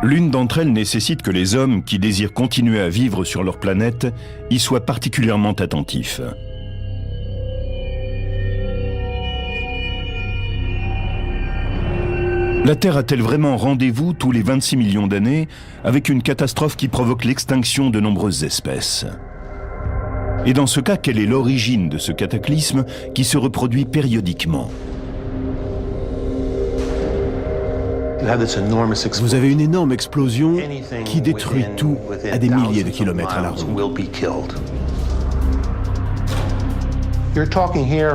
L'une d'entre elles nécessite que les hommes qui désirent continuer à vivre sur leur planète y soient particulièrement attentifs. La Terre a-t-elle vraiment rendez-vous tous les 26 millions d'années avec une catastrophe qui provoque l'extinction de nombreuses espèces? Et dans ce cas, quelle est l'origine de ce cataclysme qui se reproduit périodiquement? Vous avez une énorme explosion qui détruit tout à des milliers de kilomètres à la ronde.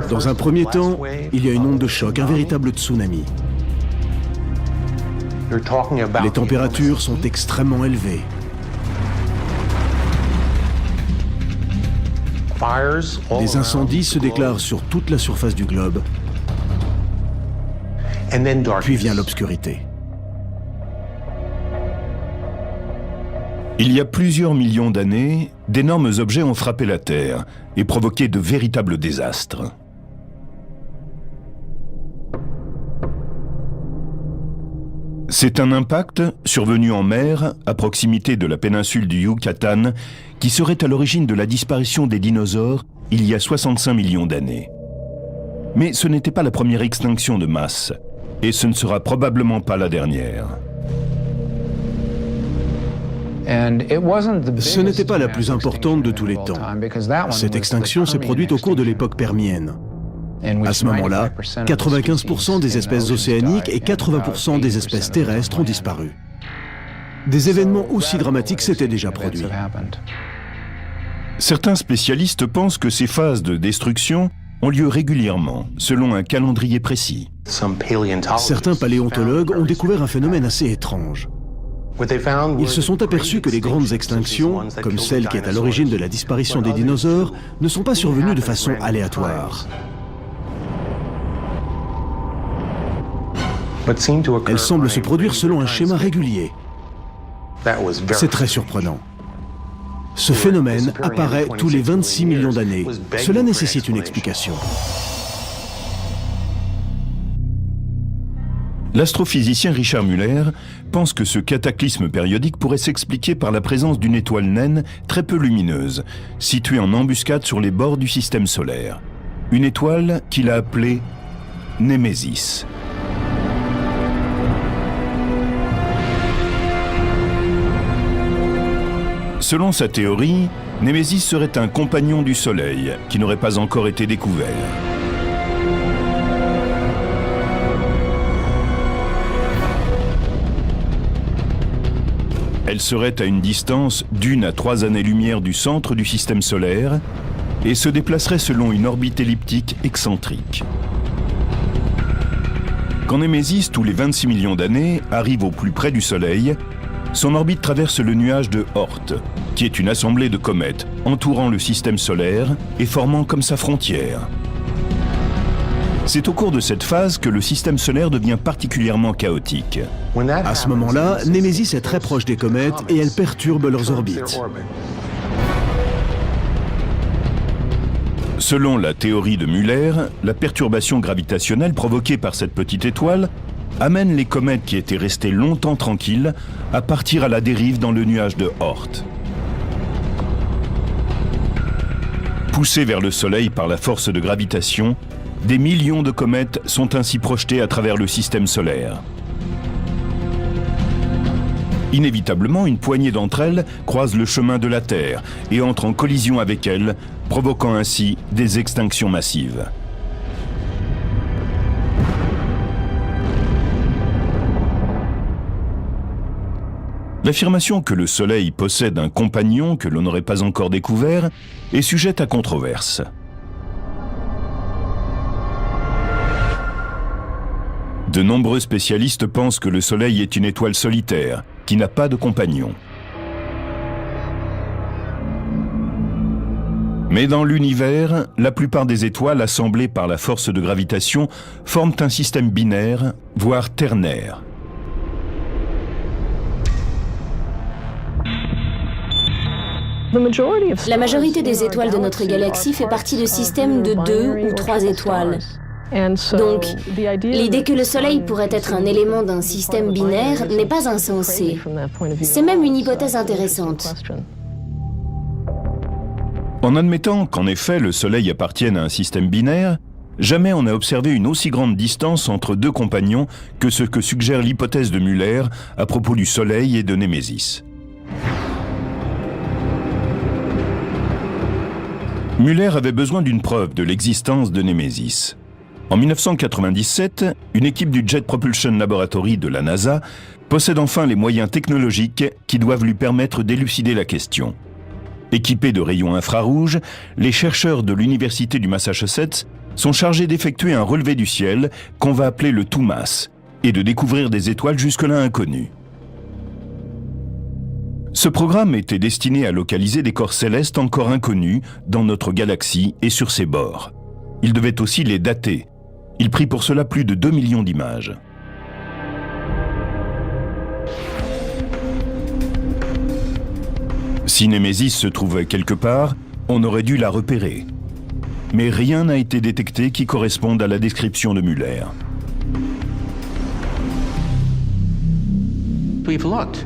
Dans un premier temps, il y a une onde de choc, un véritable tsunami. Les températures sont extrêmement élevées. Des incendies se déclarent sur toute la surface du globe. Puis vient l'obscurité. Il y a plusieurs millions d'années, d'énormes objets ont frappé la Terre et provoqué de véritables désastres. C'est un impact survenu en mer, à proximité de la péninsule du Yucatan, qui serait à l'origine de la disparition des dinosaures il y a 65 millions d'années. Mais ce n'était pas la première extinction de masse, et ce ne sera probablement pas la dernière. Ce n'était pas la plus importante de tous les temps. Cette extinction s'est produite au cours de l'époque permienne. À ce moment-là, 95% des espèces océaniques et 80% des espèces terrestres ont disparu. Des événements aussi dramatiques s'étaient déjà produits. Certains spécialistes pensent que ces phases de destruction ont lieu régulièrement, selon un calendrier précis. Certains paléontologues ont découvert un phénomène assez étrange. Ils se sont aperçus que les grandes extinctions, comme celle qui est à l'origine de la disparition des dinosaures, ne sont pas survenues de façon aléatoire. Elles semblent se produire selon un schéma régulier. C'est très surprenant. Ce phénomène apparaît tous les 26 millions d'années. Cela nécessite une explication. L'astrophysicien Richard Muller pense que ce cataclysme périodique pourrait s'expliquer par la présence d'une étoile naine très peu lumineuse, située en embuscade sur les bords du système solaire. Une étoile qu'il a appelée Némésis. Selon sa théorie, Némésis serait un compagnon du Soleil qui n'aurait pas encore été découvert. Elle serait à une distance d'1 à 3 années-lumière du centre du système solaire et se déplacerait selon une orbite elliptique excentrique. Quand Némésis, tous les 26 millions d'années, arrive au plus près du Soleil, son orbite traverse le nuage de Oort, qui est une assemblée de comètes entourant le système solaire et formant comme sa frontière. C'est au cours de cette phase que le système solaire devient particulièrement chaotique. À ce moment-là, Némésis est très proche des comètes et elle perturbe leurs orbites. Selon la théorie de Muller, la perturbation gravitationnelle provoquée par cette petite étoile amène les comètes qui étaient restées longtemps tranquilles à partir à la dérive dans le nuage de Oort. Poussées vers le Soleil par la force de gravitation, des millions de comètes sont ainsi projetées à travers le système solaire. Inévitablement, une poignée d'entre elles croise le chemin de la Terre et entre en collision avec elle, provoquant ainsi des extinctions massives. L'affirmation que le Soleil possède un compagnon que l'on n'aurait pas encore découvert est sujette à controverse. De nombreux spécialistes pensent que le Soleil est une étoile solitaire, qui n'a pas de compagnon. Mais dans l'univers, la plupart des étoiles assemblées par la force de gravitation forment un système binaire, voire ternaire. La majorité des étoiles de notre galaxie fait partie de systèmes de 2 ou 3 étoiles. Donc, l'idée que le Soleil pourrait être un élément d'un système binaire n'est pas insensée. C'est même une hypothèse intéressante. En admettant qu'en effet le Soleil appartienne à un système binaire, jamais on n'a observé une aussi grande distance entre deux compagnons que ce que suggère l'hypothèse de Muller à propos du Soleil et de Némésis. Muller avait besoin d'une preuve de l'existence de Némésis. En 1997, une équipe du Jet Propulsion Laboratory de la NASA possède enfin les moyens technologiques qui doivent lui permettre d'élucider la question. Équipés de rayons infrarouges, les chercheurs de l'Université du Massachusetts sont chargés d'effectuer un relevé du ciel qu'on va appeler le TOMAS et de découvrir des étoiles jusque-là inconnues. Ce programme était destiné à localiser des corps célestes encore inconnus dans notre galaxie et sur ses bords. Il devait aussi les dater. Il prit pour cela plus de 2 millions d'images. Si Némésis se trouvait quelque part, on aurait dû la repérer. Mais rien n'a été détecté qui corresponde à la description de Muller.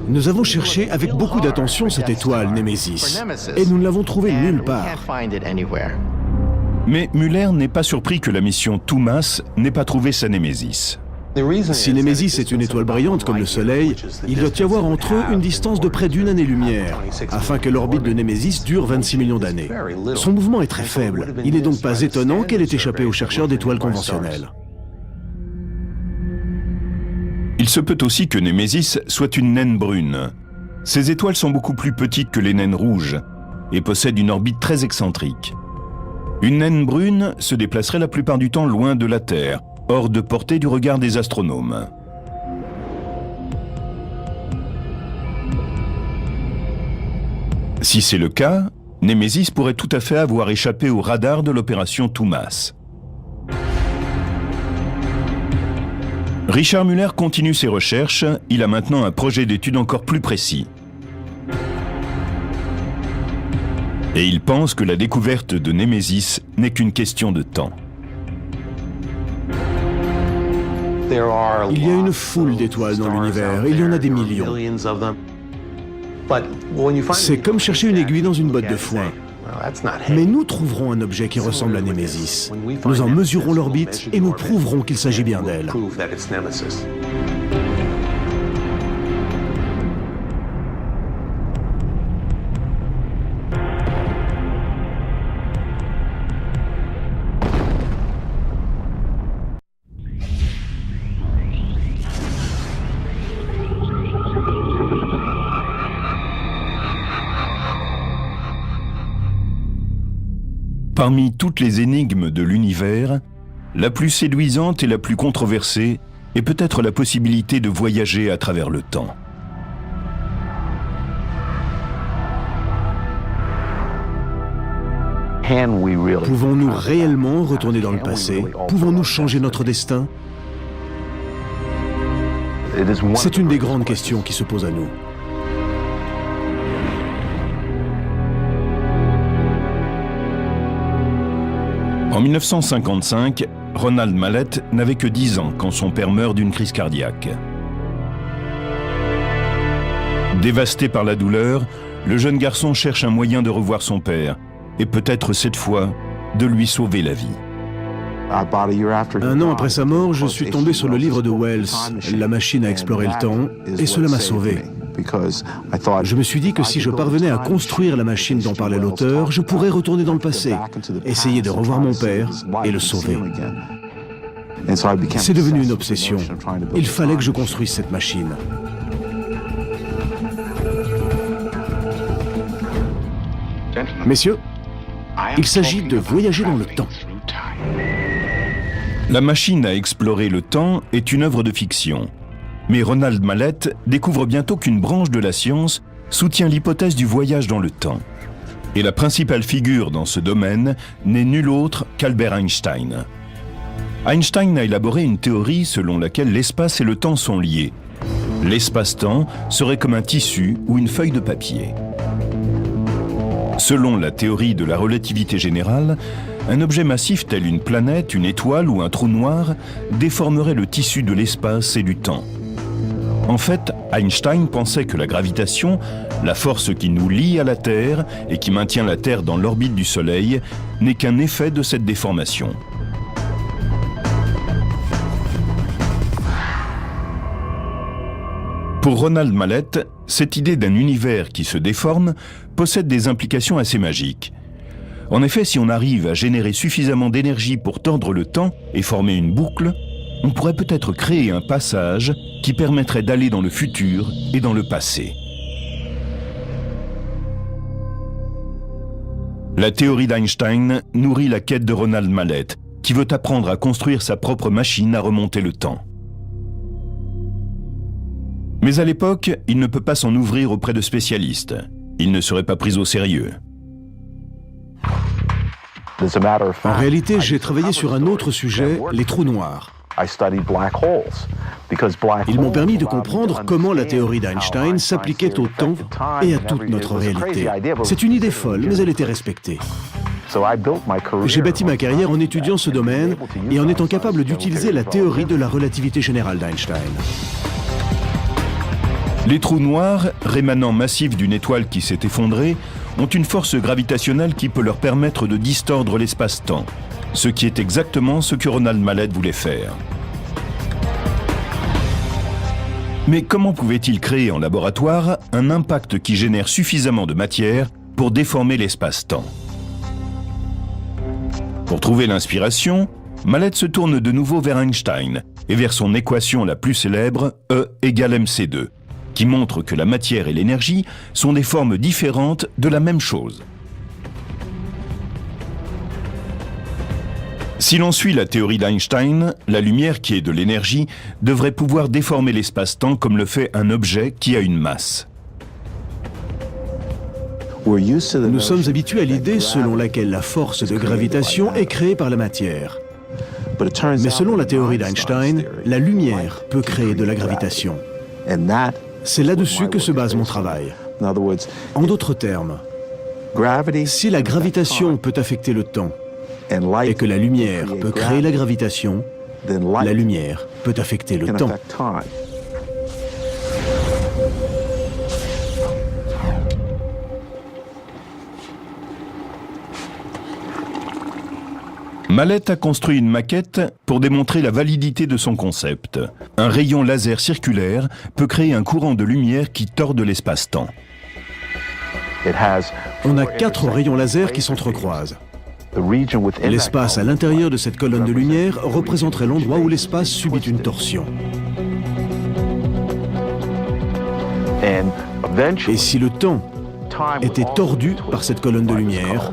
Nous avons cherché avec beaucoup d'attention cette étoile, Némésis, et nous ne l'avons trouvée nulle part. Mais Muller n'est pas surpris que la mission TOMAS n'ait pas trouvé sa Némésis. Si Némésis est une étoile brillante comme le Soleil, il doit y avoir entre eux une distance de près d'une année-lumière, afin que l'orbite de Némésis dure 26 millions d'années. Son mouvement est très faible. Il n'est donc pas étonnant qu'elle ait échappé aux chercheurs d'étoiles conventionnelles. Il se peut aussi que Némésis soit une naine brune. Ces étoiles sont beaucoup plus petites que les naines rouges et possèdent une orbite très excentrique. Une naine brune se déplacerait la plupart du temps loin de la Terre, hors de portée du regard des astronomes. Si c'est le cas, Némésis pourrait tout à fait avoir échappé au radar de l'opération TOMAS. Richard Muller continue ses recherches, il a maintenant un projet d'étude encore plus précis. Et il pense que la découverte de Némésis n'est qu'une question de temps. Il y a une foule d'étoiles dans l'univers, il y en a des millions. C'est comme chercher une aiguille dans une botte de foin. Mais nous trouverons un objet qui ressemble à Némésis. Nous en mesurerons l'orbite et nous prouverons qu'il s'agit bien d'elle. Parmi toutes les énigmes de l'univers, la plus séduisante et la plus controversée est peut-être la possibilité de voyager à travers le temps. Pouvons-nous réellement retourner dans le passé? Pouvons-nous changer notre destin? C'est une des grandes questions qui se posent à nous. En 1955, Ronald Mallett n'avait que 10 ans quand son père meurt d'une crise cardiaque. Dévasté par la douleur, le jeune garçon cherche un moyen de revoir son père et peut-être cette fois de lui sauver la vie. Un an après sa mort, je suis tombé sur le livre de Wells, La machine à explorer le temps, et cela m'a sauvé. Je me suis dit que si je parvenais à construire la machine dont parlait l'auteur, je pourrais retourner dans le passé, essayer de revoir mon père et le sauver. C'est devenu une obsession. Il fallait que je construise cette machine. Messieurs, il s'agit de voyager dans le temps. La machine à explorer le temps est une œuvre de fiction. Mais Ronald Mallett découvre bientôt qu'une branche de la science soutient l'hypothèse du voyage dans le temps. Et la principale figure dans ce domaine n'est nul autre qu'Albert Einstein. Einstein a élaboré une théorie selon laquelle l'espace et le temps sont liés. L'espace-temps serait comme un tissu ou une feuille de papier. Selon la théorie de la relativité générale, Un objet massif tel une planète, une étoile ou un trou noir déformerait le tissu de l'espace et du temps. En fait, Einstein pensait que la gravitation, la force qui nous lie à la Terre et qui maintient la Terre dans l'orbite du Soleil, n'est qu'un effet de cette déformation. Pour Ronald Mallett, cette idée d'un univers qui se déforme possède des implications assez magiques. En effet, si on arrive à générer suffisamment d'énergie pour tordre le temps et former une boucle, on pourrait peut-être créer un passage qui permettrait d'aller dans le futur et dans le passé. La théorie d'Einstein nourrit la quête de Ronald Mallett, qui veut apprendre à construire sa propre machine à remonter le temps. Mais à l'époque, il ne peut pas s'en ouvrir auprès de spécialistes. Il ne serait pas pris au sérieux. En réalité, j'ai travaillé sur un autre sujet, les trous noirs. Ils m'ont permis de comprendre comment la théorie d'Einstein s'appliquait au temps et à toute notre réalité. C'est une idée folle, mais elle était respectée. J'ai bâti ma carrière en étudiant ce domaine et en étant capable d'utiliser la théorie de la relativité générale d'Einstein. Les trous noirs, rémanents massifs d'une étoile qui s'est effondrée, ont une force gravitationnelle qui peut leur permettre de distordre l'espace-temps, ce qui est exactement ce que Ronald Mallett voulait faire. Mais comment pouvait-il créer en laboratoire un impact qui génère suffisamment de matière pour déformer l'espace-temps? Pour trouver l'inspiration, Mallett se tourne de nouveau vers Einstein et vers son équation la plus célèbre, E égale mc2, qui montre que la matière et l'énergie sont des formes différentes de la même chose. Si l'on suit la théorie d'Einstein, la lumière qui est de l'énergie devrait pouvoir déformer l'espace-temps comme le fait un objet qui a une masse. Nous sommes habitués à l'idée selon laquelle la force de gravitation est créée par la matière. Mais selon la théorie d'Einstein, la lumière peut créer de la gravitation. C'est là-dessus que se base mon travail. En d'autres termes, si la gravitation peut affecter le temps et que la lumière peut créer la gravitation, la lumière peut affecter le temps. Mallett a construit une maquette pour démontrer la validité de son concept. Un rayon laser circulaire peut créer un courant de lumière qui torde l'espace-temps. On a 4 rayons laser qui s'entrecroisent. L'espace à l'intérieur de cette colonne de lumière représenterait l'endroit où l'espace subit une torsion. Et si le temps était tordu par cette colonne de lumière,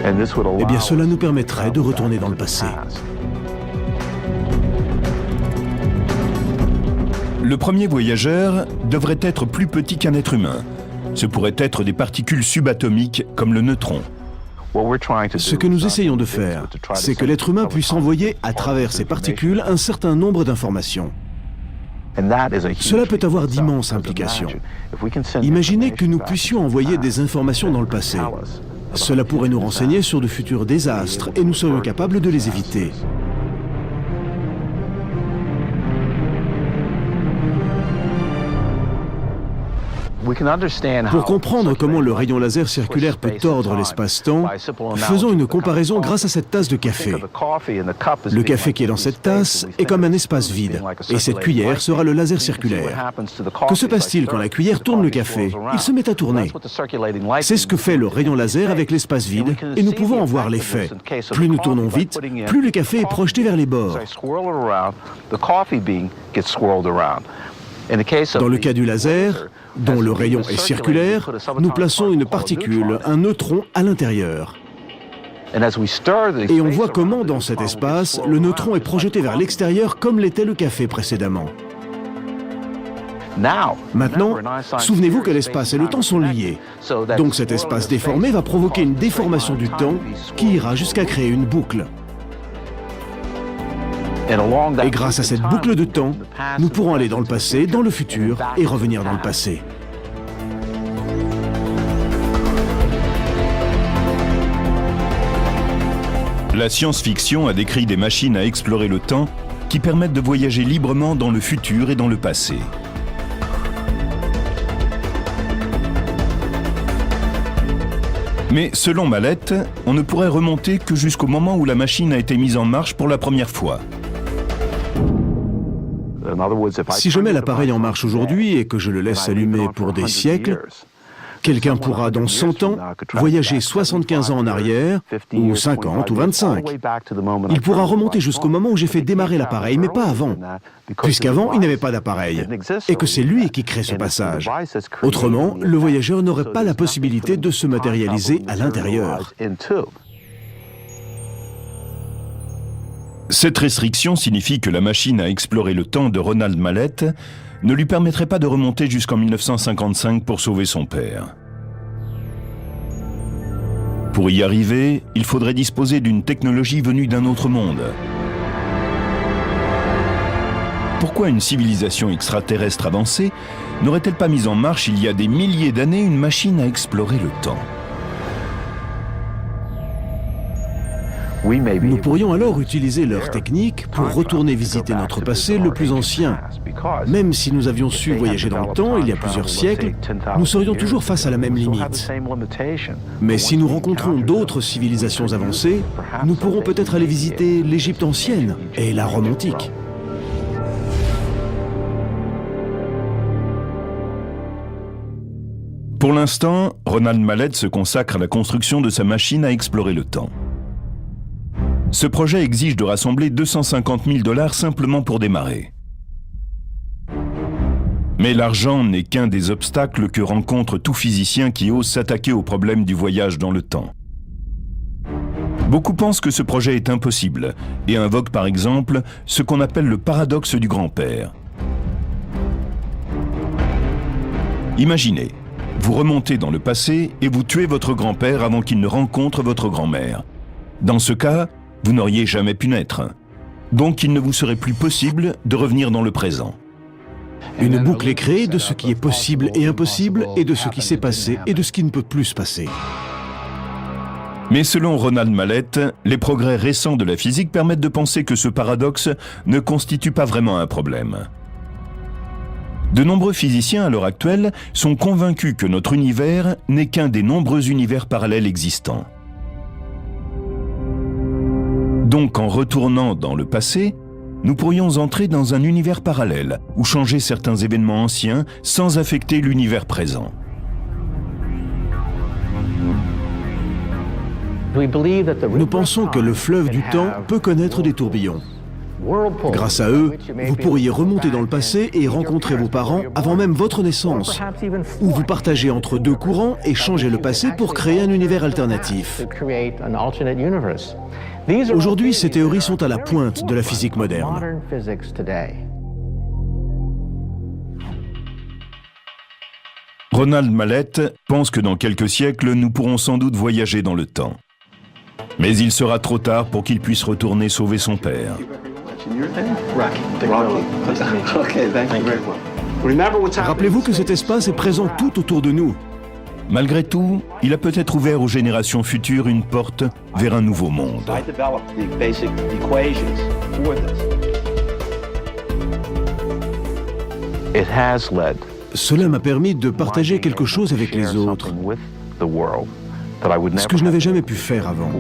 eh bien cela nous permettrait de retourner dans le passé. Le premier voyageur devrait être plus petit qu'un être humain. Ce pourrait être des particules subatomiques comme le neutron. Ce que nous essayons de faire, c'est que l'être humain puisse envoyer à travers ces particules un certain nombre d'informations. Cela peut avoir d'immenses implications. Imaginez que nous puissions envoyer des informations dans le passé. Cela pourrait nous renseigner sur de futurs désastres et nous serions capables de les éviter. Pour comprendre comment le rayon laser circulaire peut tordre l'espace-temps, faisons une comparaison grâce à cette tasse de café. Le café qui est dans cette tasse est comme un espace vide, et cette cuillère sera le laser circulaire. Que se passe-t-il quand la cuillère tourne le café? Il se met à tourner. C'est ce que fait le rayon laser avec l'espace vide, et nous pouvons en voir l'effet. Plus nous tournons vite, plus le café est projeté vers les bords. Dans le cas du laser, dont le rayon est circulaire, nous plaçons une particule, un neutron, à l'intérieur. Et on voit comment, dans cet espace, le neutron est projeté vers l'extérieur comme l'était le café précédemment. Maintenant, souvenez-vous que l'espace et le temps sont liés. Donc cet espace déformé va provoquer une déformation du temps qui ira jusqu'à créer une boucle. Et grâce à cette boucle de temps, nous pourrons aller dans le passé, dans le futur et revenir dans le passé. La science-fiction a décrit des machines à explorer le temps qui permettent de voyager librement dans le futur et dans le passé. Mais selon Mallett, on ne pourrait remonter que jusqu'au moment où la machine a été mise en marche pour la première fois. Si je mets l'appareil en marche aujourd'hui et que je le laisse s'allumer pour des siècles, quelqu'un pourra, dans 100 ans, voyager 75 ans en arrière, ou 50 ou 25. Il pourra remonter jusqu'au moment où j'ai fait démarrer l'appareil, mais pas avant, puisqu'avant, il n'avait pas d'appareil, et que c'est lui qui crée ce passage. Autrement, le voyageur n'aurait pas la possibilité de se matérialiser à l'intérieur. Cette restriction signifie que la machine à explorer le temps de Ronald Mallett ne lui permettrait pas de remonter jusqu'en 1955 pour sauver son père. Pour y arriver, il faudrait disposer d'une technologie venue d'un autre monde. Pourquoi une civilisation extraterrestre avancée n'aurait-elle pas mis en marche il y a des milliers d'années une machine à explorer le temps ? Nous pourrions alors utiliser leur technique pour retourner visiter notre passé le plus ancien. Même si nous avions su voyager dans le temps il y a plusieurs siècles, nous serions toujours face à la même limite. Mais si nous rencontrons d'autres civilisations avancées, nous pourrons peut-être aller visiter l'Égypte ancienne et la Rome antique. Pour l'instant, Ronald Mallett se consacre à la construction de sa machine à explorer le temps. Ce projet exige de rassembler 250 000 $ simplement pour démarrer. Mais l'argent n'est qu'un des obstacles que rencontre tout physicien qui ose s'attaquer au problème du voyage dans le temps. Beaucoup pensent que ce projet est impossible et invoquent par exemple ce qu'on appelle le paradoxe du grand-père. Imaginez, vous remontez dans le passé et vous tuez votre grand-père avant qu'il ne rencontre votre grand-mère. Dans ce cas, vous n'auriez jamais pu naître. Donc il ne vous serait plus possible de revenir dans le présent. Une boucle est créée de ce qui est possible et impossible, et de ce qui s'est passé et de ce qui ne peut plus se passer. Mais selon Ronald Mallett, les progrès récents de la physique permettent de penser que ce paradoxe ne constitue pas vraiment un problème. De nombreux physiciens à l'heure actuelle sont convaincus que notre univers n'est qu'un des nombreux univers parallèles existants. Donc en retournant dans le passé, nous pourrions entrer dans un univers parallèle ou changer certains événements anciens sans affecter l'univers présent. Nous pensons que le fleuve du temps peut connaître des tourbillons. Grâce à eux, vous pourriez remonter dans le passé et rencontrer vos parents avant même votre naissance, ou vous partager entre deux courants et changer le passé pour créer un univers alternatif. Aujourd'hui, ces théories sont à la pointe de la physique moderne. Ronald Mallett pense que dans quelques siècles, nous pourrons sans doute voyager dans le temps. Mais il sera trop tard pour qu'il puisse retourner sauver son père. Rappelez-vous que cet espace est présent tout autour de nous. Malgré tout, il a peut-être ouvert aux générations futures une porte vers un nouveau monde. Cela m'a permis de partager quelque chose avec les autres, ce que je n'avais jamais pu faire avant.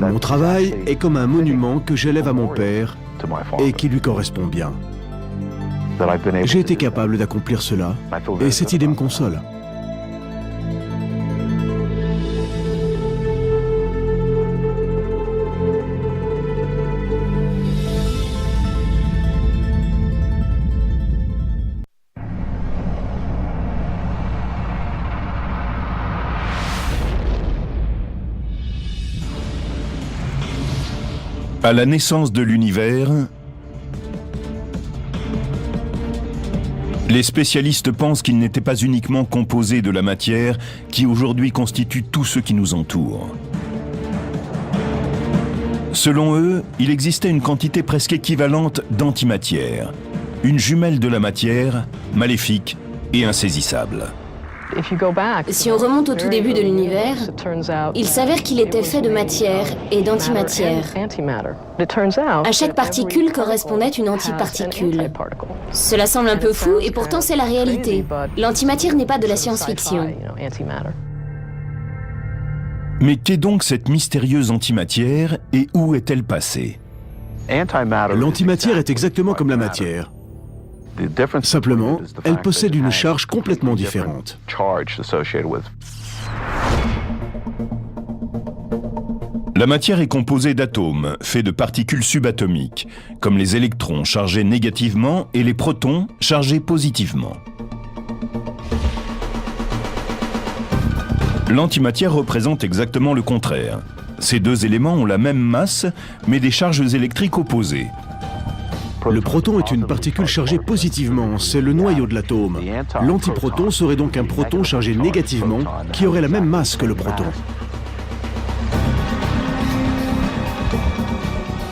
Mon travail est comme un monument que j'élève à mon père et qui lui correspond bien. J'ai été capable d'accomplir cela et cette idée me console. À la naissance de l'univers, les spécialistes pensent qu'il n'était pas uniquement composé de la matière qui aujourd'hui constitue tout ce qui nous entoure. Selon eux, il existait une quantité presque équivalente d'antimatière, une jumelle de la matière, maléfique et insaisissable. Si on remonte au tout début de l'univers, il s'avère qu'il était fait de matière et d'antimatière. À chaque particule correspondait une antiparticule. Cela semble un peu fou et pourtant c'est la réalité. L'antimatière n'est pas de la science-fiction. Mais qu'est donc cette mystérieuse antimatière et où est-elle passée? L'antimatière est exactement comme la matière. Simplement, elle possède une charge complètement différente. La matière est composée d'atomes, faits de particules subatomiques, comme les électrons chargés négativement et les protons chargés positivement. L'antimatière représente exactement le contraire. Ces deux éléments ont la même masse, mais des charges électriques opposées. Le proton est une particule chargée positivement, c'est le noyau de l'atome. L'antiproton serait donc un proton chargé négativement, qui aurait la même masse que le proton.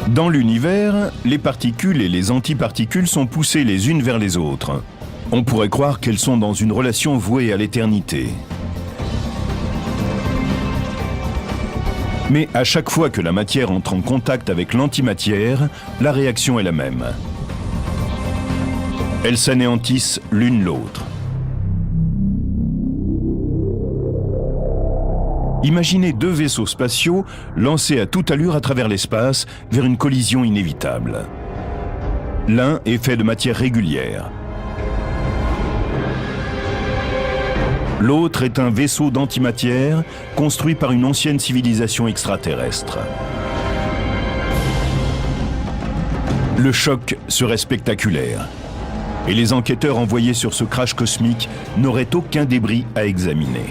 Dans l'univers, les particules et les antiparticules sont poussées les unes vers les autres. On pourrait croire qu'elles sont dans une relation vouée à l'éternité. Mais à chaque fois que la matière entre en contact avec l'antimatière, la réaction est la même. Elles s'anéantissent l'une l'autre. Imaginez deux vaisseaux spatiaux lancés à toute allure à travers l'espace vers une collision inévitable. L'un est fait de matière régulière. L'autre est un vaisseau d'antimatière construit par une ancienne civilisation extraterrestre. Le choc serait spectaculaire. Et les enquêteurs envoyés sur ce crash cosmique n'auraient aucun débris à examiner.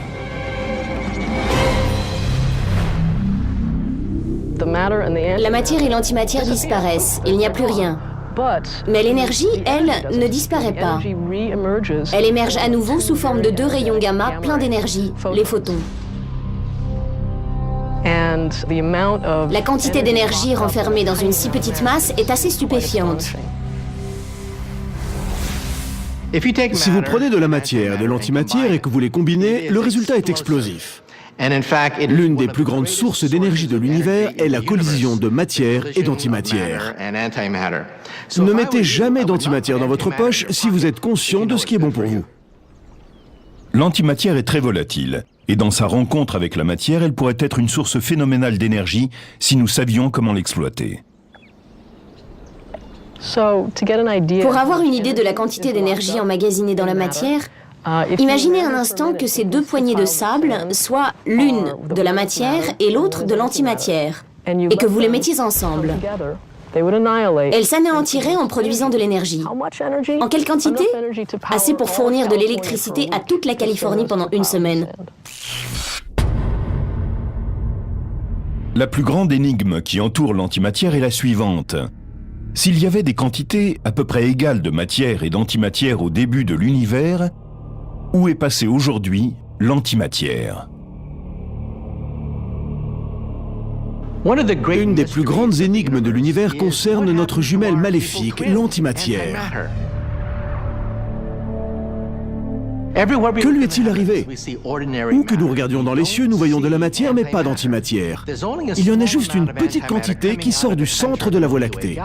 La matière et l'antimatière disparaissent, il n'y a plus rien. Mais l'énergie, elle, ne disparaît pas. Elle émerge à nouveau sous forme de deux rayons gamma pleins d'énergie, les photons. La quantité d'énergie renfermée dans une si petite masse est assez stupéfiante. Si vous prenez de la matière et de l'antimatière et que vous les combinez, le résultat est explosif. L'une des plus grandes sources d'énergie de l'univers est la collision de matière et d'antimatière. Ne mettez jamais d'antimatière dans votre poche si vous êtes conscient de ce qui est bon pour vous. L'antimatière est très volatile, et dans sa rencontre avec la matière, elle pourrait être une source phénoménale d'énergie si nous savions comment l'exploiter. Pour avoir une idée de la quantité d'énergie emmagasinée dans la matière, imaginez un instant que ces deux poignées de sable soient l'une de la matière et l'autre de l'antimatière, et que vous les mettiez ensemble. Elles s'anéantiraient en produisant de l'énergie. En quelle quantité? Assez pour fournir de l'électricité à toute la Californie pendant une semaine. La plus grande énigme qui entoure l'antimatière est la suivante. S'il y avait des quantités à peu près égales de matière et d'antimatière au début de l'univers, où est passée aujourd'hui l'antimatière? Une des plus grandes énigmes de l'univers concerne notre jumelle maléfique, l'antimatière. Que lui est-il arrivé? Où que nous regardions dans les cieux, nous voyons de la matière, mais pas d'antimatière. Il y en a juste une petite quantité qui sort du centre de la Voie lactée.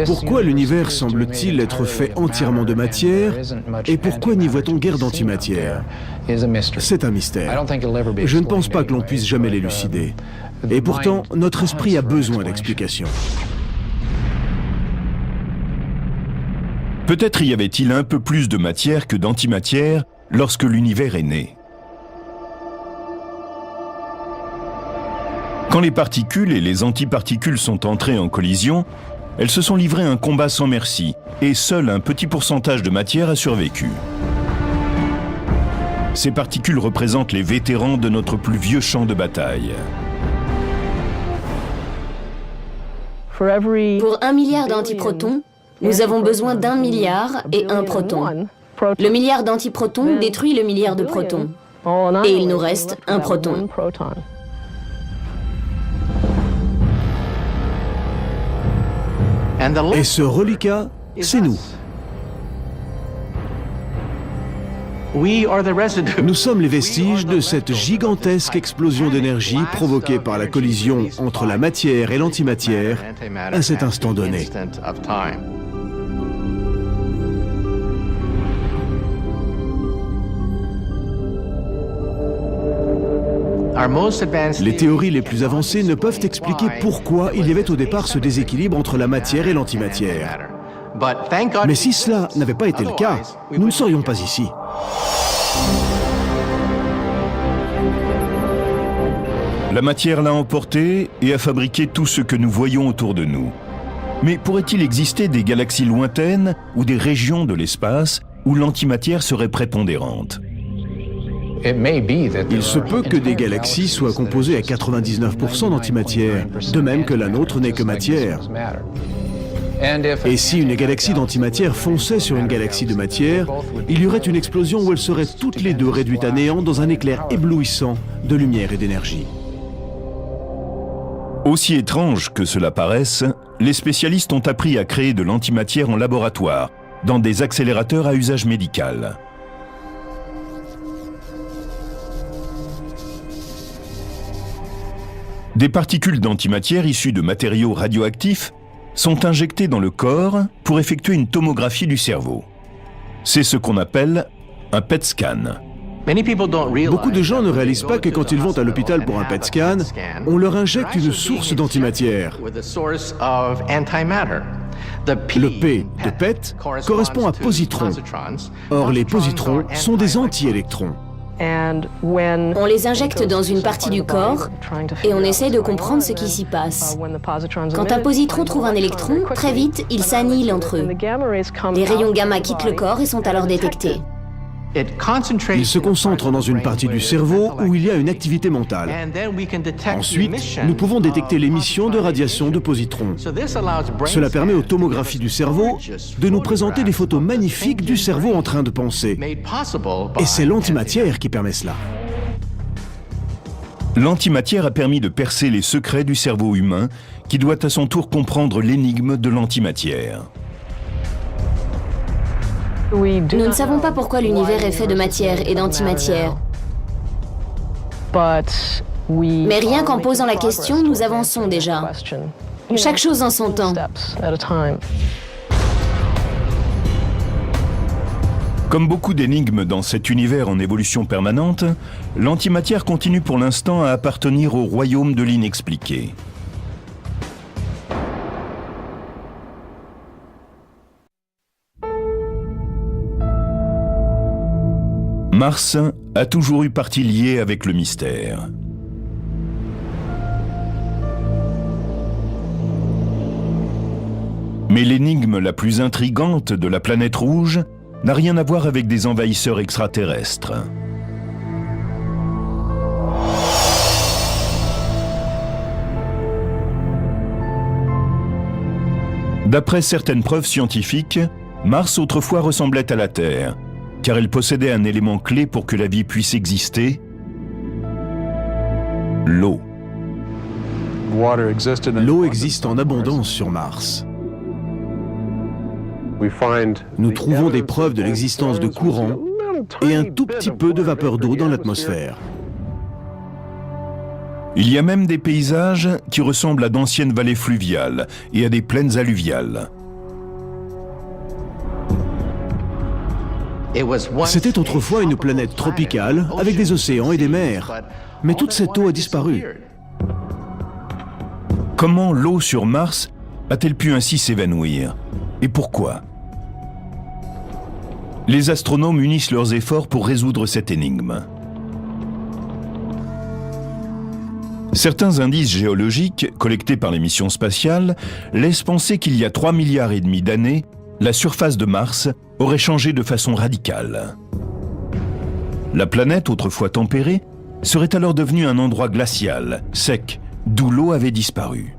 Pourquoi l'univers semble-t-il être fait entièrement de matière et pourquoi n'y voit-on guère d'antimatière? C'est un mystère. Je ne pense pas que l'on puisse jamais l'élucider. Et pourtant, notre esprit a besoin d'explications. Peut-être y avait-il un peu plus de matière que d'antimatière lorsque l'univers est né. Quand les particules et les antiparticules sont entrées en collision, elles se sont livrées à un combat sans merci, et seul un petit pourcentage de matière a survécu. Ces particules représentent les vétérans de notre plus vieux champ de bataille. Pour 1 milliard d'antiprotons, nous avons besoin d'1 milliard et 1 proton. Le milliard d'antiprotons détruit le milliard de protons. Et il nous reste un proton. Et ce reliquat, c'est nous. Nous sommes les vestiges de cette gigantesque explosion d'énergie provoquée par la collision entre la matière et l'antimatière à cet instant donné. Les théories les plus avancées ne peuvent expliquer pourquoi il y avait au départ ce déséquilibre entre la matière et l'antimatière. Mais si cela n'avait pas été le cas, nous ne serions pas ici. La matière l'a emporté et a fabriqué tout ce que nous voyons autour de nous. Mais pourrait-il exister des galaxies lointaines ou des régions de l'espace où l'antimatière serait prépondérante ? Il se peut que des galaxies soient composées à 99% d'antimatière, de même que la nôtre n'est que matière. Et si une galaxie d'antimatière fonçait sur une galaxie de matière, il y aurait une explosion où elles seraient toutes les deux réduites à néant dans un éclair éblouissant de lumière et d'énergie. Aussi étrange que cela paraisse, les spécialistes ont appris à créer de l'antimatière en laboratoire, dans des accélérateurs à usage médical. Des particules d'antimatière issues de matériaux radioactifs sont injectées dans le corps pour effectuer une tomographie du cerveau. C'est ce qu'on appelle un PET scan. Beaucoup de gens ne réalisent pas que quand ils vont à l'hôpital pour un PET scan, on leur injecte une source d'antimatière. Le P de PET correspond à positrons. Or, les positrons sont des anti-électrons. On les injecte dans une partie du corps et on essaie de comprendre ce qui s'y passe. Quand un positron trouve un électron, très vite, ils s'annihilent entre eux. Des rayons gamma quittent le corps et sont alors détectés. Ils se concentrent dans une partie du cerveau où il y a une activité mentale. Ensuite, nous pouvons détecter l'émission de radiation de positrons. Cela permet aux tomographies du cerveau de nous présenter des photos magnifiques du cerveau en train de penser. Et c'est l'antimatière qui permet cela. L'antimatière a permis de percer les secrets du cerveau humain, qui doit à son tour comprendre l'énigme de l'antimatière. Nous ne savons pas pourquoi l'univers est fait de matière et d'antimatière. Mais rien qu'en posant la question, nous avançons déjà. Chaque chose en son temps. Comme beaucoup d'énigmes dans cet univers en évolution permanente, l'antimatière continue pour l'instant à appartenir au royaume de l'inexpliqué. Mars a toujours eu partie liée avec le mystère. Mais l'énigme la plus intrigante de la planète rouge n'a rien à voir avec des envahisseurs extraterrestres. D'après certaines preuves scientifiques, Mars autrefois ressemblait à la Terre, car elle possédait un élément clé pour que la vie puisse exister, l'eau. L'eau existe en abondance sur Mars. Nous trouvons des preuves de l'existence de courants et un tout petit peu de vapeur d'eau dans l'atmosphère. Il y a même des paysages qui ressemblent à d'anciennes vallées fluviales et à des plaines alluviales. C'était autrefois une planète tropicale avec des océans et des mers. Mais toute cette eau a disparu. Comment l'eau sur Mars a-t-elle pu ainsi s'évanouir? Et pourquoi? Les astronomes unissent leurs efforts pour résoudre cette énigme. Certains indices géologiques collectés par les missions spatiales laissent penser qu'il y a 3,5 milliards d'années, la surface de Mars aurait changé de façon radicale. La planète, autrefois tempérée, serait alors devenue un endroit glacial, sec, d'où l'eau avait disparu.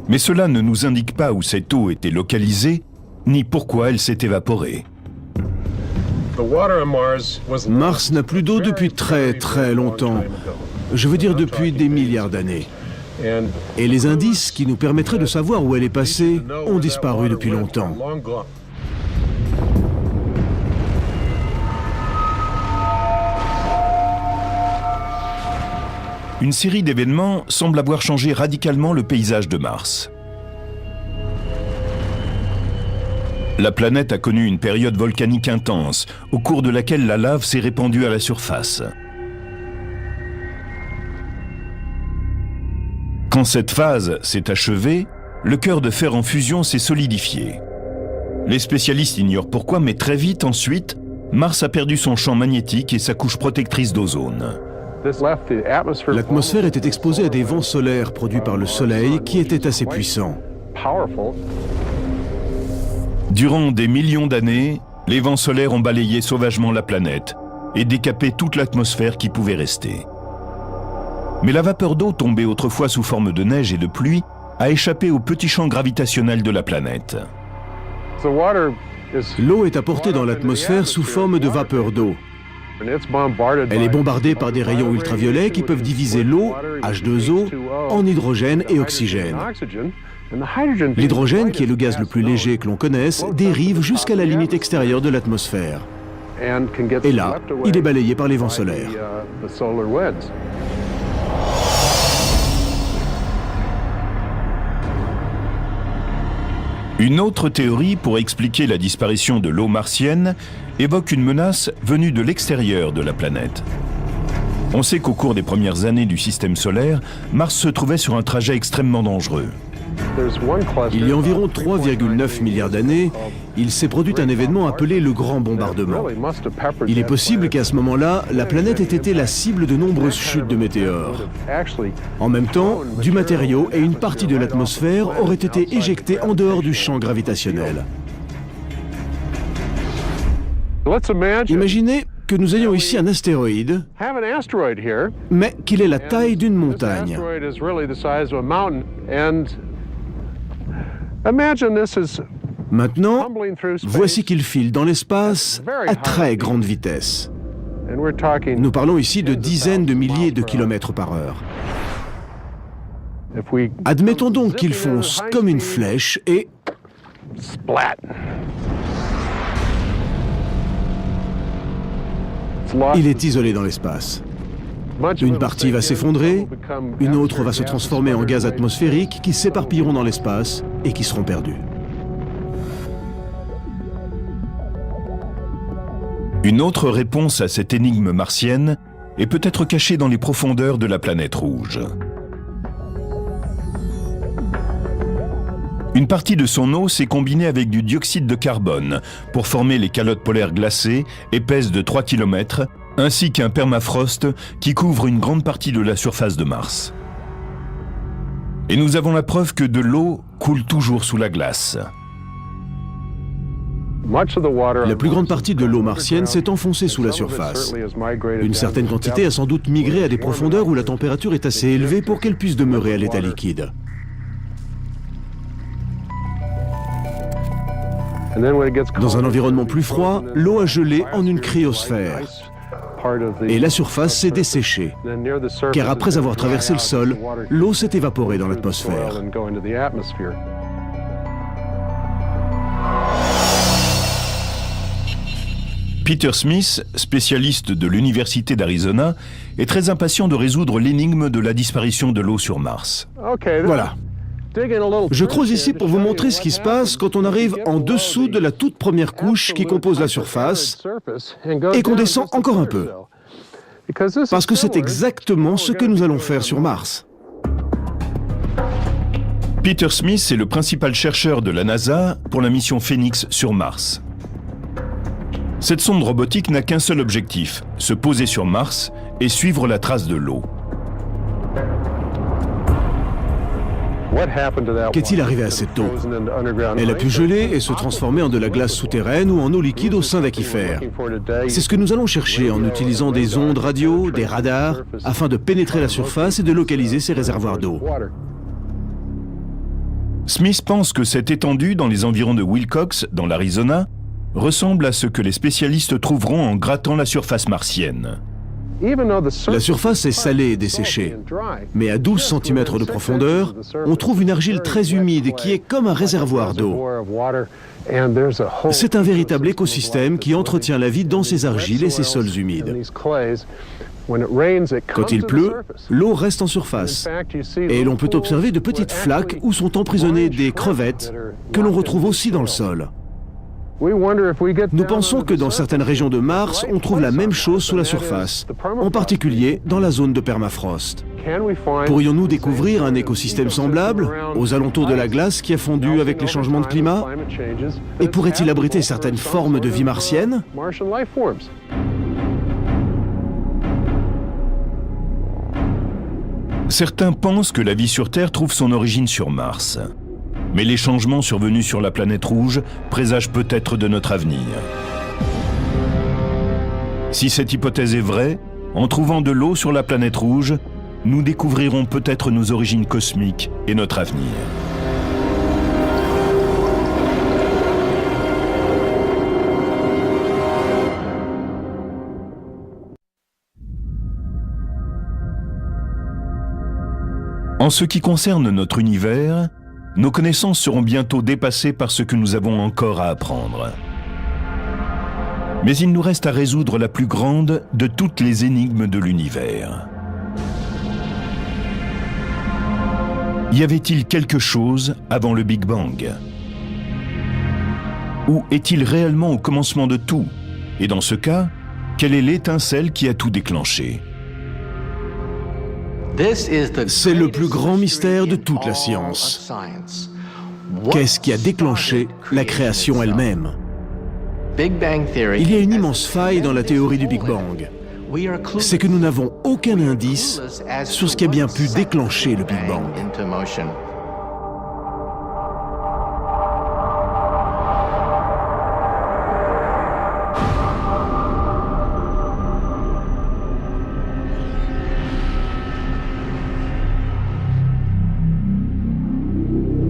Mais cela ne nous indique pas où cette eau était localisée, ni pourquoi elle s'est évaporée. Mars n'a plus d'eau depuis très longtemps. Je veux dire depuis des milliards d'années. Et les indices qui nous permettraient de savoir où elle est passée ont disparu depuis longtemps. Une série d'événements semble avoir changé radicalement le paysage de Mars. La planète a connu une période volcanique intense, au cours de laquelle la lave s'est répandue à la surface. Quand cette phase s'est achevée, le cœur de fer en fusion s'est solidifié. Les spécialistes ignorent pourquoi, mais très vite ensuite, Mars a perdu son champ magnétique et sa couche protectrice d'ozone. L'atmosphère était exposée à des vents solaires produits par le Soleil qui étaient assez puissants. Durant des millions d'années, les vents solaires ont balayé sauvagement la planète et décapé toute l'atmosphère qui pouvait rester. Mais la vapeur d'eau tombée autrefois sous forme de neige et de pluie a échappé au petit champ gravitationnel de la planète. L'eau est apportée dans l'atmosphère sous forme de vapeur d'eau. Elle est bombardée par des rayons ultraviolets qui peuvent diviser l'eau, H2O, en hydrogène et oxygène. L'hydrogène, qui est le gaz le plus léger que l'on connaisse, dérive jusqu'à la limite extérieure de l'atmosphère. Et là, il est balayé par les vents solaires. Une autre théorie pour expliquer la disparition de l'eau martienne évoque une menace venue de l'extérieur de la planète. On sait qu'au cours des premières années du système solaire, Mars se trouvait sur un trajet extrêmement dangereux. Il y a environ 3,9 milliards d'années, il s'est produit un événement appelé le Grand Bombardement. Il est possible qu'à ce moment-là, la planète ait été la cible de nombreuses chutes de météores. En même temps, du matériau et une partie de l'atmosphère auraient été éjectés en dehors du champ gravitationnel. Imaginez que nous ayons ici un astéroïde, mais qu'il ait la taille d'une montagne. Maintenant, voici qu'il file dans l'espace à très grande vitesse. Nous parlons ici de dizaines de milliers de kilomètres par heure. Admettons donc qu'il fonce comme une flèche et... il est isolé dans l'espace. Une partie va s'effondrer, une autre va se transformer en gaz atmosphérique qui s'éparpilleront dans l'espace et qui seront perdus. Une autre réponse à cette énigme martienne est peut-être cachée dans les profondeurs de la planète rouge. Une partie de son eau s'est combinée avec du dioxyde de carbone pour former les calottes polaires glacées, épaisses de 3 km, ainsi qu'un permafrost qui couvre une grande partie de la surface de Mars. Et nous avons la preuve que de l'eau coule toujours sous la glace. La plus grande partie de l'eau martienne s'est enfoncée sous la surface. Une certaine quantité a sans doute migré à des profondeurs où la température est assez élevée pour qu'elle puisse demeurer à l'état liquide. Dans un environnement plus froid, l'eau a gelé en une cryosphère. Et la surface s'est desséchée, car après avoir traversé le sol, l'eau s'est évaporée dans l'atmosphère. Peter Smith, spécialiste de l'Université d'Arizona, est très impatient de résoudre l'énigme de la disparition de l'eau sur Mars. Voilà. Je creuse ici pour vous montrer ce qui se passe quand on arrive en dessous de la toute première couche qui compose la surface et qu'on descend encore un peu. Parce que c'est exactement ce que nous allons faire sur Mars. Peter Smith est le principal chercheur de la NASA pour la mission Phoenix sur Mars. Cette sonde robotique n'a qu'un seul objectif, se poser sur Mars et suivre la trace de l'eau. Qu'est-il arrivé à cette eau? Elle a pu geler et se transformer en de la glace souterraine ou en eau liquide au sein d'aquifères. C'est ce que nous allons chercher en utilisant des ondes radio, des radars, afin de pénétrer la surface et de localiser ces réservoirs d'eau. Smith pense que cette étendue dans les environs de Wilcox, dans l'Arizona, ressemble à ce que les spécialistes trouveront en grattant la surface martienne. La surface est salée et desséchée, mais à 12 cm de profondeur, on trouve une argile très humide qui est comme un réservoir d'eau. C'est un véritable écosystème qui entretient la vie dans ces argiles et ces sols humides. Quand il pleut, l'eau reste en surface et l'on peut observer de petites flaques où sont emprisonnées des crevettes que l'on retrouve aussi dans le sol. Nous pensons que dans certaines régions de Mars, on trouve la même chose sous la surface, en particulier dans la zone de permafrost. Pourrions-nous découvrir un écosystème semblable aux alentours de la glace qui a fondu avec les changements de climat? Et pourrait-il abriter certaines formes de vie martienne? Certains pensent que la vie sur Terre trouve son origine sur Mars. Mais les changements survenus sur la planète rouge présagent peut-être de notre avenir. Si cette hypothèse est vraie, en trouvant de l'eau sur la planète rouge, nous découvrirons peut-être nos origines cosmiques et notre avenir. En ce qui concerne notre univers, nos connaissances seront bientôt dépassées par ce que nous avons encore à apprendre. Mais il nous reste à résoudre la plus grande de toutes les énigmes de l'univers. Y avait-il quelque chose avant le Big Bang? Ou est-il réellement au commencement de tout? Et dans ce cas, quelle est l'étincelle qui a tout déclenché? C'est le plus grand mystère de toute la science. Qu'est-ce qui a déclenché la création elle-même? Il y a une immense faille dans la théorie du Big Bang. C'est que nous n'avons aucun indice sur ce qui a bien pu déclencher le Big Bang.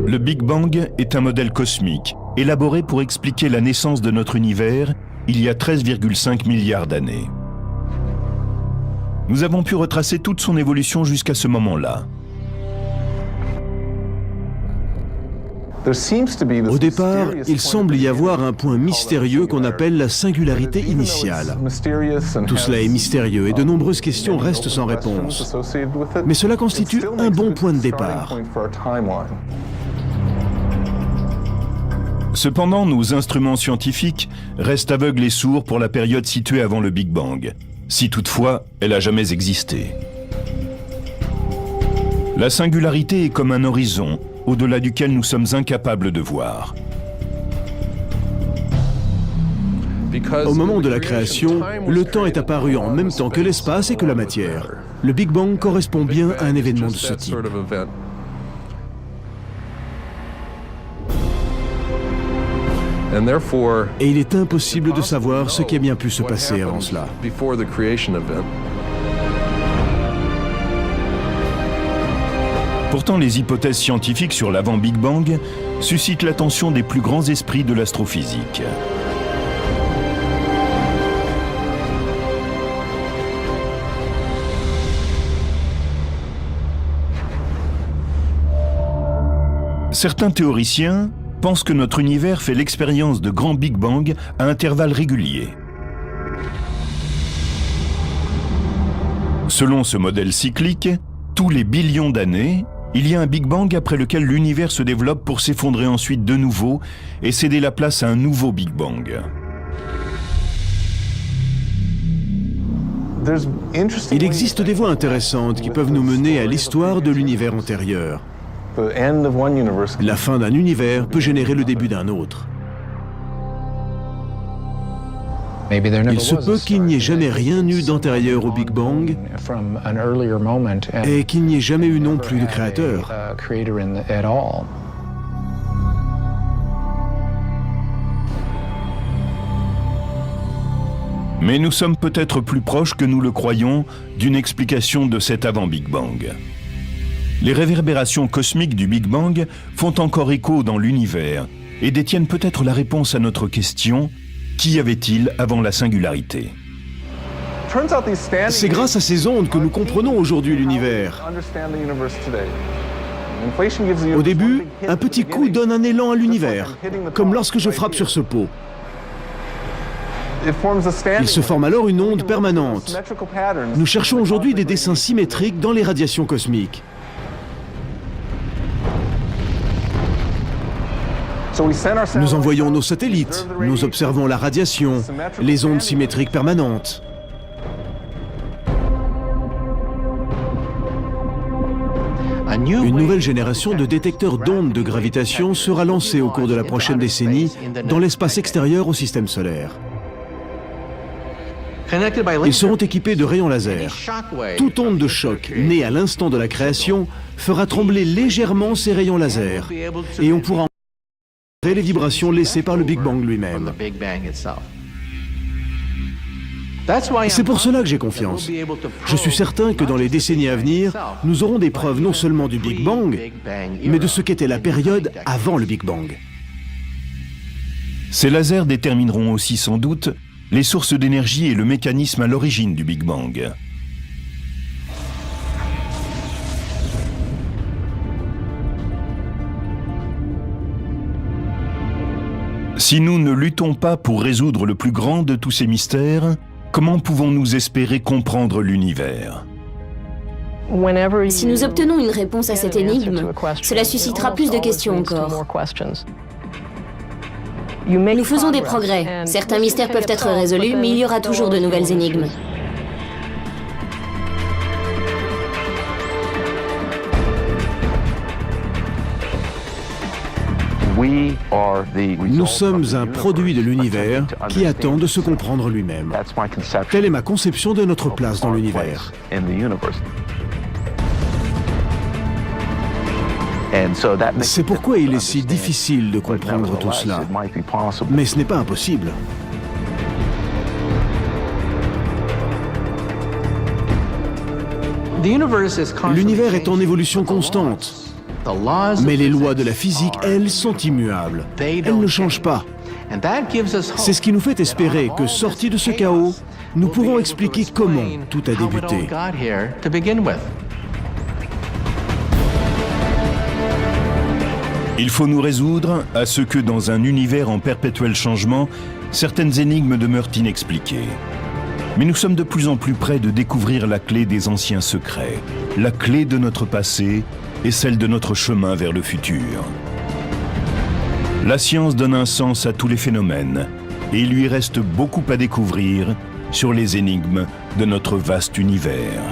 Le Big Bang est un modèle cosmique, élaboré pour expliquer la naissance de notre univers il y a 13,5 milliards d'années. Nous avons pu retracer toute son évolution jusqu'à ce moment-là. Au départ, il semble y avoir un point mystérieux qu'on appelle la singularité initiale. Tout cela est mystérieux et de nombreuses questions restent sans réponse. Mais cela constitue un bon point de départ. Cependant, nos instruments scientifiques restent aveugles et sourds pour la période située avant le Big Bang, si toutefois elle a jamais existé. La singularité est comme un horizon, au-delà duquel nous sommes incapables de voir. Au moment de la création, le temps est apparu en même temps que l'espace et que la matière. Le Big Bang correspond bien à un événement de ce type. Et il est impossible de savoir ce qui a bien pu se passer avant cela. Pourtant, les hypothèses scientifiques sur l'avant-Big Bang suscitent l'attention des plus grands esprits de l'astrophysique. Certains théoriciens pensent que notre univers fait l'expérience de grands Big Bang à intervalles réguliers. Selon ce modèle cyclique, tous les billions d'années, il y a un Big Bang après lequel l'univers se développe pour s'effondrer ensuite de nouveau et céder la place à un nouveau Big Bang. Il existe des voies intéressantes qui peuvent nous mener à l'histoire de l'univers antérieur. La fin d'un univers peut générer le début d'un autre. Il se peut qu'il n'y ait jamais rien eu d'antérieur au Big Bang et qu'il n'y ait jamais eu non plus de créateur. Mais nous sommes peut-être plus proches que nous le croyons d'une explication de cet avant-Big Bang. Les réverbérations cosmiques du Big Bang font encore écho dans l'univers et détiennent peut-être la réponse à notre question Qu'y avait-il avant la singularité? C'est grâce à ces ondes que nous comprenons aujourd'hui l'univers. Au début, un petit coup donne un élan à l'univers, comme lorsque je frappe sur ce pot. Il se forme alors une onde permanente. Nous cherchons aujourd'hui des dessins symétriques dans les radiations cosmiques. Nous envoyons nos satellites, nous observons la radiation, les ondes symétriques permanentes. Une nouvelle génération de détecteurs d'ondes de gravitation sera lancée au cours de la prochaine décennie dans l'espace extérieur au système solaire. Ils seront équipés de rayons laser. Toute onde de choc née à l'instant de la création fera trembler légèrement ces rayons laser et on pourra entendre les vibrations laissées par le Big Bang lui-même. C'est pour cela que j'ai confiance. Je suis certain que dans les décennies à venir, nous aurons des preuves non seulement du Big Bang, mais de ce qu'était la période avant le Big Bang. Ces lasers détermineront aussi sans doute les sources d'énergie et le mécanisme à l'origine du Big Bang. Si nous ne luttons pas pour résoudre le plus grand de tous ces mystères, comment pouvons-nous espérer comprendre l'univers? Si nous obtenons une réponse à cette énigme, cela suscitera plus de questions encore. Nous faisons des progrès. Certains mystères peuvent être résolus, mais il y aura toujours de nouvelles énigmes. Nous sommes un produit de l'univers qui attend de se comprendre lui-même. Telle est ma conception de notre place dans l'univers. C'est pourquoi il est si difficile de comprendre tout cela. Mais ce n'est pas impossible. L'univers est en évolution constante. Mais les lois de la physique, elles, sont immuables. Elles ne changent pas. C'est ce qui nous fait espérer que, sortis de ce chaos, nous pourrons expliquer comment tout a débuté. Il faut nous résoudre à ce que, dans un univers en perpétuel changement, certaines énigmes demeurent inexpliquées. Mais nous sommes de plus en plus près de découvrir la clé des anciens secrets, la clé de notre passé et celle de notre chemin vers le futur. La science donne un sens à tous les phénomènes, et il lui reste beaucoup à découvrir sur les énigmes de notre vaste univers.